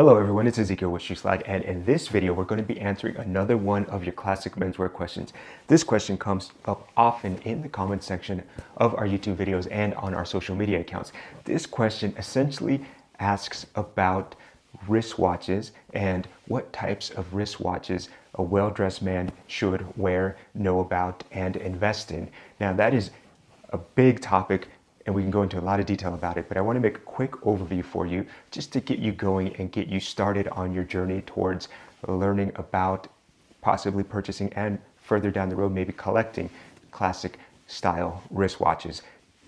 Hello everyone, it's Ezekiel with ShoeSlide, and in this video we're going to be answering another one of your classic menswear questions. This question comes up often in the comment section of our YouTube videos and on our social media accounts. This question essentially asks about wristwatches and what types of wristwatches a well-dressed man should wear, know about, and invest in. Now that is a big topic and we can go into a lot of detail about it, but I want to make a quick overview for you just to get you going and get you started on your journey towards learning about possibly purchasing and further down the road maybe collecting classic style wristwatches.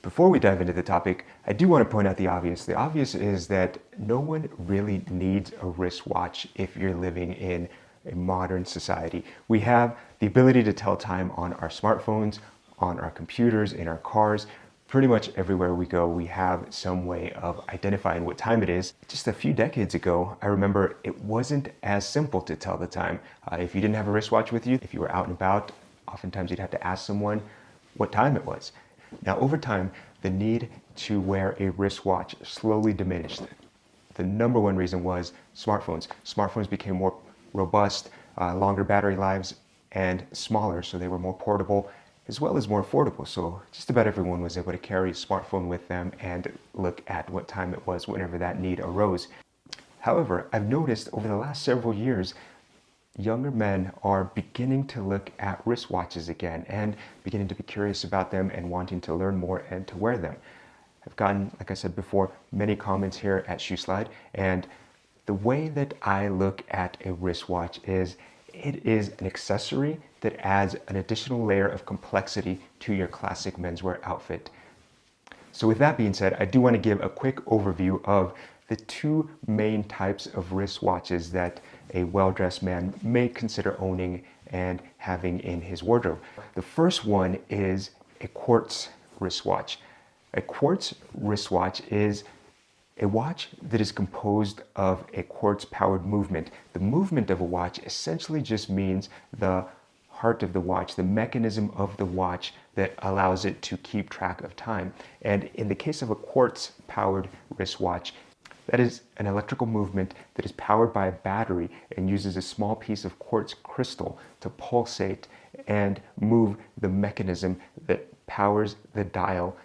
Before we dive into the topic, I do want to point out the obvious. The obvious is that no one really needs a wristwatch if you're living in a modern society. We have the ability to tell time on our smartphones, on our computers, in our cars. Pretty much everywhere we go, we have some way of identifying what time it is. Just a few decades ago, I remember it wasn't as simple to tell the time. If you didn't have a wristwatch with you, if you were out and about, oftentimes you'd have to ask someone what time it was. Now, over time, the need to wear a wristwatch slowly diminished. The number one reason was smartphones. Smartphones became more robust, longer battery lives, and smaller, so they were more portable, as well as more affordable. So just about everyone was able to carry a smartphone with them and look at what time it was whenever that need arose. However, I've noticed over the last several years, younger men are beginning to look at wristwatches again and beginning to be curious about them and wanting to learn more and to wear them. I've gotten, like I said before, many comments here at ShoeSlide, and the way that I look at a wristwatch is it is an accessory that adds an additional layer of complexity to your classic menswear outfit. So with that being said, I do want to give a quick overview of the two main types of wristwatches that a well-dressed man may consider owning and having in his wardrobe. The first one is a quartz wristwatch. A quartz wristwatch is a watch that is composed of a quartz-powered movement. The movement of a watch essentially just means the heart of the watch, the mechanism of the watch that allows it to keep track of time. And in the case of a quartz-powered wristwatch, that is an electrical movement that is powered by a battery and uses a small piece of quartz crystal to pulsate and move the mechanism that powers the dial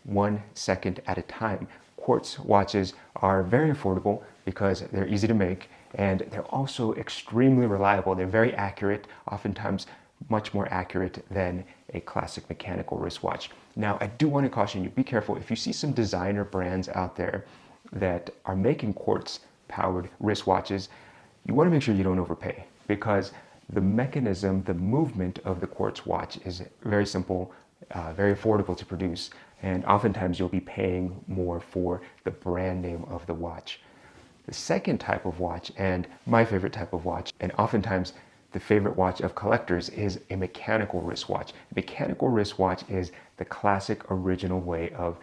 1 second at a time. Quartz watches are very affordable because they're easy to make, and they're also extremely reliable. They're very accurate, oftentimes much more accurate than a classic mechanical wristwatch. Now, I do want to caution you, be careful. If you see some designer brands out there that are making quartz-powered wristwatches, you want to make sure you don't overpay, because the mechanism, the movement of the quartz watch is very simple, very affordable to produce, and oftentimes you'll be paying more for the brand name of the watch. The second type of watch, and my favorite type of watch, and oftentimes the favorite watch of collectors, is a mechanical wristwatch. A mechanical wristwatch is the classic original way of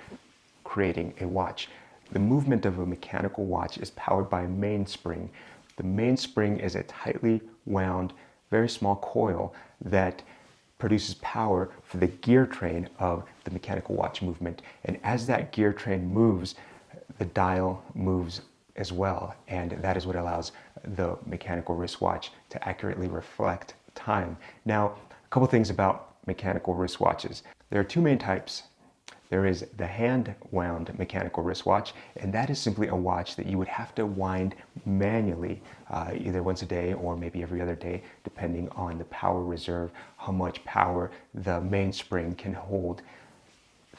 creating a watch. The movement of a mechanical watch is powered by a mainspring. The mainspring is a tightly wound, very small coil that produces power for the gear train of the mechanical watch movement. And as that gear train moves, the dial moves as well. And that is what allows the mechanical wristwatch to accurately reflect time. Now, a couple things about mechanical wristwatches. There are two main types. There is the hand-wound mechanical wristwatch, and that is simply a watch that you would have to wind manually, either once a day or maybe every other day, depending on the power reserve, how much power the mainspring can hold.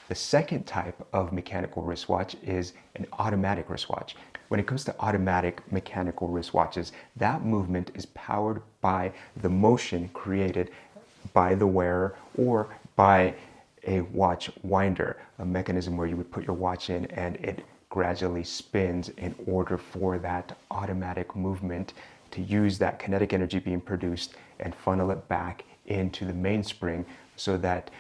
The second type of mechanical wristwatch is an automatic wristwatch. When it comes to automatic mechanical wristwatches, that movement is powered by the motion created by the wearer or by a watch winder, a mechanism where you would put your watch in and it gradually spins in order for that automatic movement to use that kinetic energy being produced and funnel it back into the mainspring, so that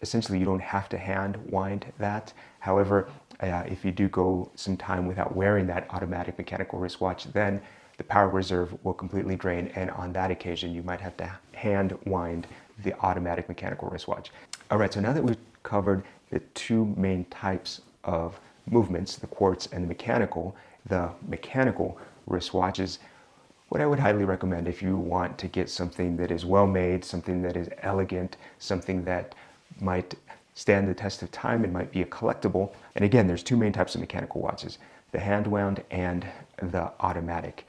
essentially you don't have to hand wind that. However, if you do go some time without wearing that automatic mechanical wristwatch, then the power reserve will completely drain, and on that occasion you might have to hand wind the automatic mechanical wristwatch. All right, so now that we've covered the two main types of movements, the quartz and the mechanical, the mechanical wristwatches, what I would highly recommend if you want to get something that is well made, something that is elegant, something that might stand the test of time and might be a collectible. And again, there's two main types of mechanical watches, the hand wound and the automatic.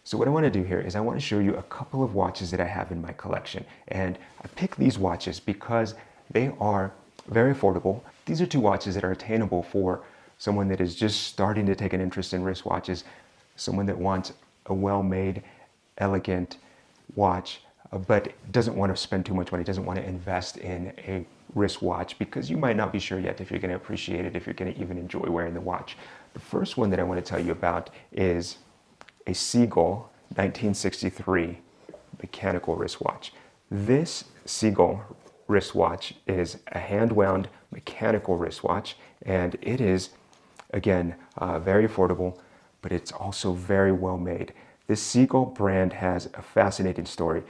So what I want to do here is I want to show you a couple of watches that I have in my collection. And I picked these watches because they are very affordable. These are two watches that are attainable for someone that is just starting to take an interest in wristwatches, someone that wants a well-made, elegant watch, but doesn't want to spend too much money, doesn't want to invest in a wristwatch because you might not be sure yet if you're going to appreciate it, if you're going to even enjoy wearing the watch. The first one that I want to tell you about is a Seagull 1963 mechanical wristwatch. This Seagull wristwatch is a hand-wound mechanical wristwatch, and it is, again, very affordable, but it's also very well made. This Seagull brand has a fascinating story.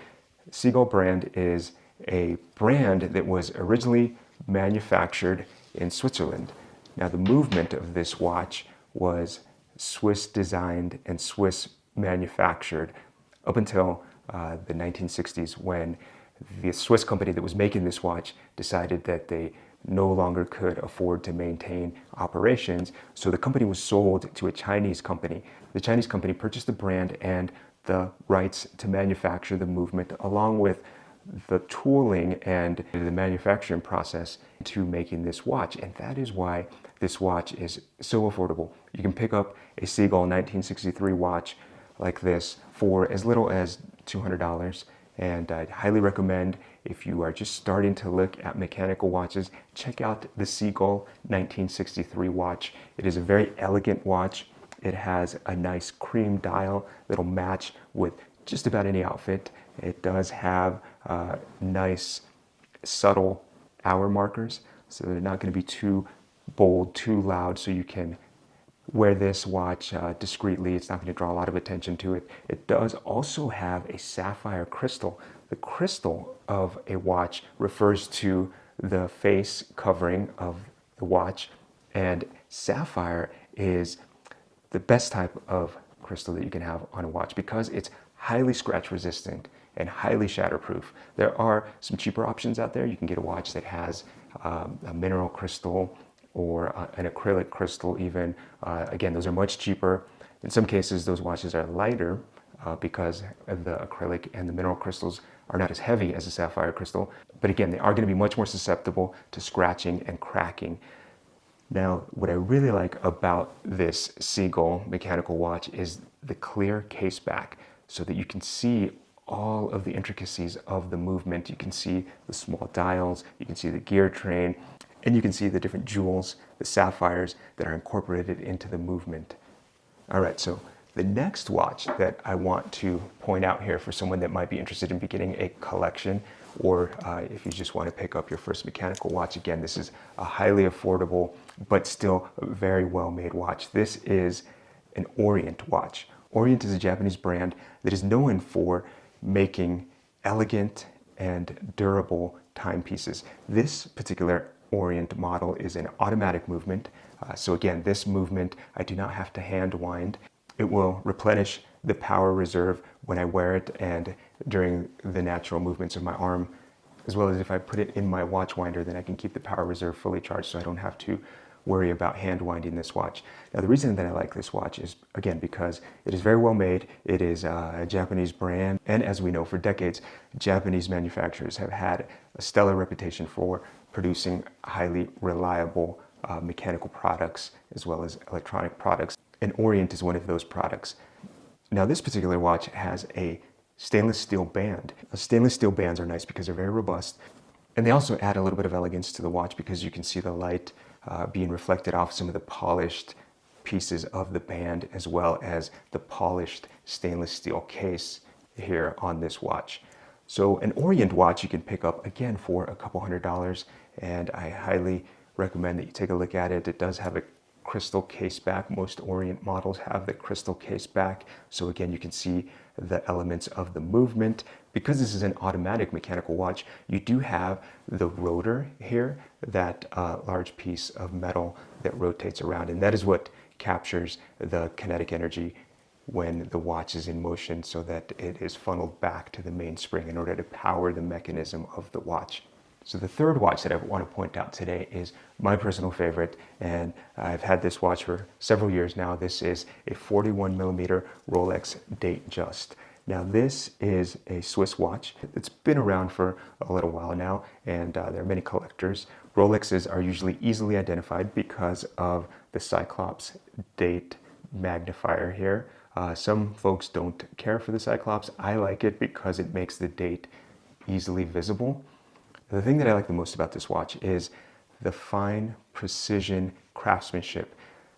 Seagull brand is a brand that was originally manufactured in Switzerland. Now, the movement of this watch was Swiss designed and Swiss manufactured up until the 1960s, when the Swiss company that was making this watch decided that they no longer could afford to maintain operations. So the company was sold to a Chinese company. The Chinese company purchased the brand and the rights to manufacture the movement, along with the tooling and the manufacturing process to making this watch. And that is why this watch is so affordable. You can pick up a Seagull 1963 watch like this for as little as $200. And I'd highly recommend, if you are just starting to look at mechanical watches, check out the Seagull 1963 watch. It is a very elegant watch. It has a nice cream dial that'll match with just about any outfit. It does have nice, subtle hour markers, so they're not going to be too bold, too loud, so you can wear this watch discreetly. It's not going to draw a lot of attention to it. It does also have a sapphire crystal. The crystal of a watch refers to the face covering of the watch, and sapphire is the best type of crystal that you can have on a watch because it's highly scratch resistant and highly shatterproof. There are some cheaper options out there. You can get a watch that has a mineral crystal or an acrylic crystal even. Again, those are much cheaper. In some cases, those watches are lighter because the acrylic and the mineral crystals are not as heavy as a sapphire crystal. But again, they are going to be much more susceptible to scratching and cracking. Now, what I really like about this Seagull mechanical watch is the clear case back, so that you can see all of the intricacies of the movement. You can see the small dials, you can see the gear train, and you can see the different jewels, the sapphires that are incorporated into the movement. All right, so the next watch that I want to point out here for someone that might be interested in beginning a collection, or if you just want to pick up your first mechanical watch, again, this is a highly affordable but still a very well-made watch. This is an Orient watch. Orient is a Japanese brand that is known for making elegant and durable timepieces. This particular Orient model is an automatic movement. So again, this movement, I do not have to hand wind. It will replenish the power reserve when I wear it and during the natural movements of my arm, as well as if I put it in my watch winder, then I can keep the power reserve fully charged so I don't have to worry about hand winding this watch. Now, the reason that I like this watch is, again, because it is very well made. It is a Japanese brand, and as we know, for decades, Japanese manufacturers have had a stellar reputation for producing highly reliable mechanical products as well as electronic products, and Orient is one of those products. Now, this particular watch has a stainless steel band. Stainless steel bands are nice because they're very robust, and they also add a little bit of elegance to the watch because you can see the light being reflected off some of the polished pieces of the band, as well as the polished stainless steel case here on this watch. So an Orient watch you can pick up, again, for a couple $100, and I highly recommend that you take a look at it. It does have a crystal case back. Most Orient models have the crystal case back. So again, you can see the elements of the movement. Because this is an automatic mechanical watch, you do have the rotor here, that large piece of metal that rotates around. And that is what captures the kinetic energy when the watch is in motion so that it is funneled back to the mainspring in order to power the mechanism of the watch. So the third watch that I want to point out today is my personal favorite, and I've had this watch for several years now. This is a 41mm Rolex Datejust. Now this is a Swiss watch. It's been around for a little while now, and there are many collectors. Rolexes are usually easily identified because of the Cyclops date magnifier here. Some folks don't care for the Cyclops. I like it because it makes the date easily visible. The thing that I like the most about this watch is the fine precision craftsmanship.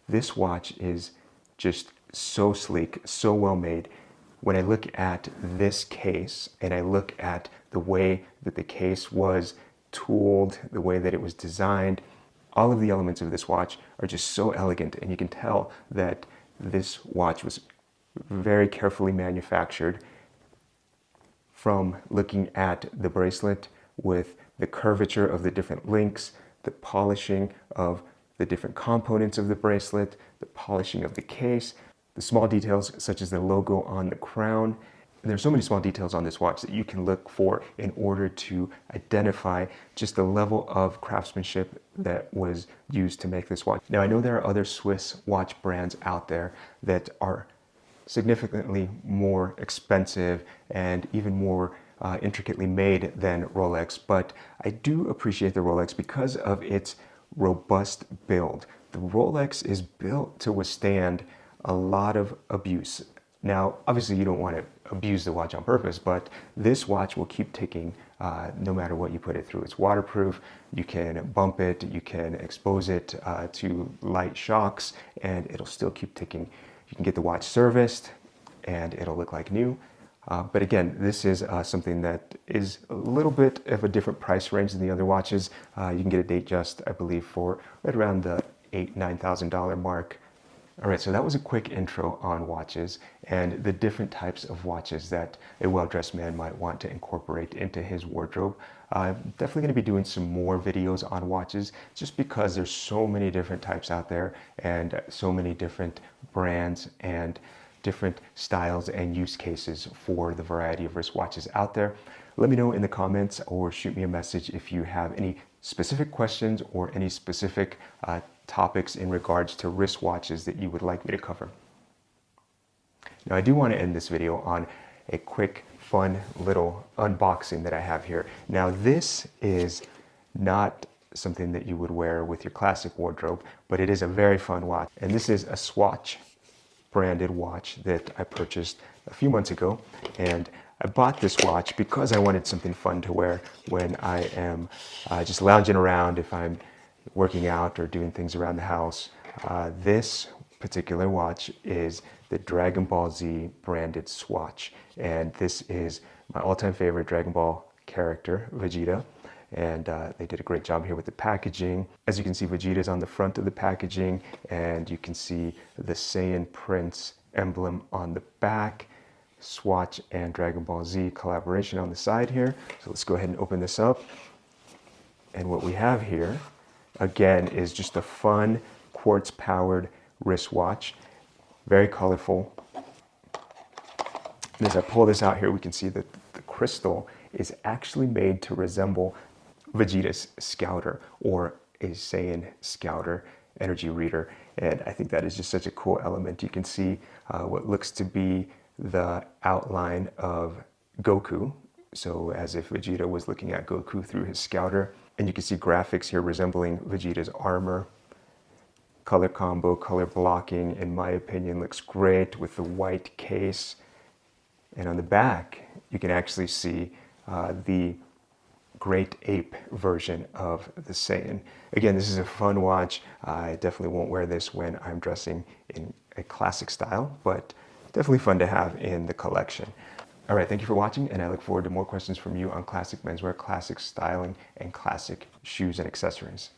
This watch is just so sleek, so well made. When I look at this case and I look at the way that the case was tooled, the way that it was designed, all of the elements of this watch are just so elegant, and you can tell that this watch was very carefully manufactured. From looking at the bracelet with the curvature of the different links, the polishing of the different components of the bracelet, the polishing of the case, the small details such as the logo on the crown. And there's so many small details on this watch that you can look for in order to identify just the level of craftsmanship that was used to make this watch. Now, I know there are other Swiss watch brands out there that are significantly more expensive and even more intricately made than Rolex, but I do appreciate the Rolex because of its robust build. The Rolex is built to withstand a lot of abuse. Now, obviously you don't want to abuse the watch on purpose, but this watch will keep ticking no matter what you put it through. It's waterproof, you can bump it, you can expose it to light shocks, and it'll still keep ticking. You can get the watch serviced and it'll look like new. But again, this is something that is a little bit of a different price range than the other watches. You can get a Datejust, I believe, for right around the $8,000–9,000 mark. All right, so that was a quick intro on watches and the different types of watches that a well-dressed man might want to incorporate into his wardrobe. I'm definitely going to be doing some more videos on watches just because there's so many different types out there and so many different brands and different styles and use cases for the variety of wristwatches out there. Let me know in the comments or shoot me a message if you have any specific questions or any specific topics in regards to wristwatches that you would like me to cover. Now, I do want to end this video on a quick, fun little unboxing that I have here. Now, this is not something that you would wear with your classic wardrobe, but it is a very fun watch. And this is a Swatch branded watch that I purchased a few months ago, and I bought this watch because I wanted something fun to wear when I am just lounging around, if I'm working out or doing things around the house. This particular watch is the Dragon Ball Z branded Swatch, and this is my all-time favorite Dragon Ball character, Vegeta. And they did a great job here with the packaging. As you can see, Vegeta's on the front of the packaging, and you can see the Saiyan Prince emblem on the back. Swatch and Dragon Ball Z collaboration on the side here. So let's go ahead and open this up. And what we have here, again, is just a fun quartz-powered wristwatch. Very colorful. And as I pull this out here, we can see that the crystal is actually made to resemble Vegeta's Scouter, or a Saiyan Scouter energy reader. And I think that is just such a cool element. You can see what looks to be the outline of Goku. So as if Vegeta was looking at Goku through his Scouter. And you can see graphics here resembling Vegeta's armor. Color combo, color blocking, in my opinion, looks great with the white case. And on the back, you can actually see the Great Ape version of the Saiyan. Again, this is a fun watch. I definitely won't wear this when I'm dressing in a classic style, but definitely fun to have in the collection. All right, thank you for watching, and I look forward to more questions from you on classic menswear, classic styling, and classic shoes and accessories.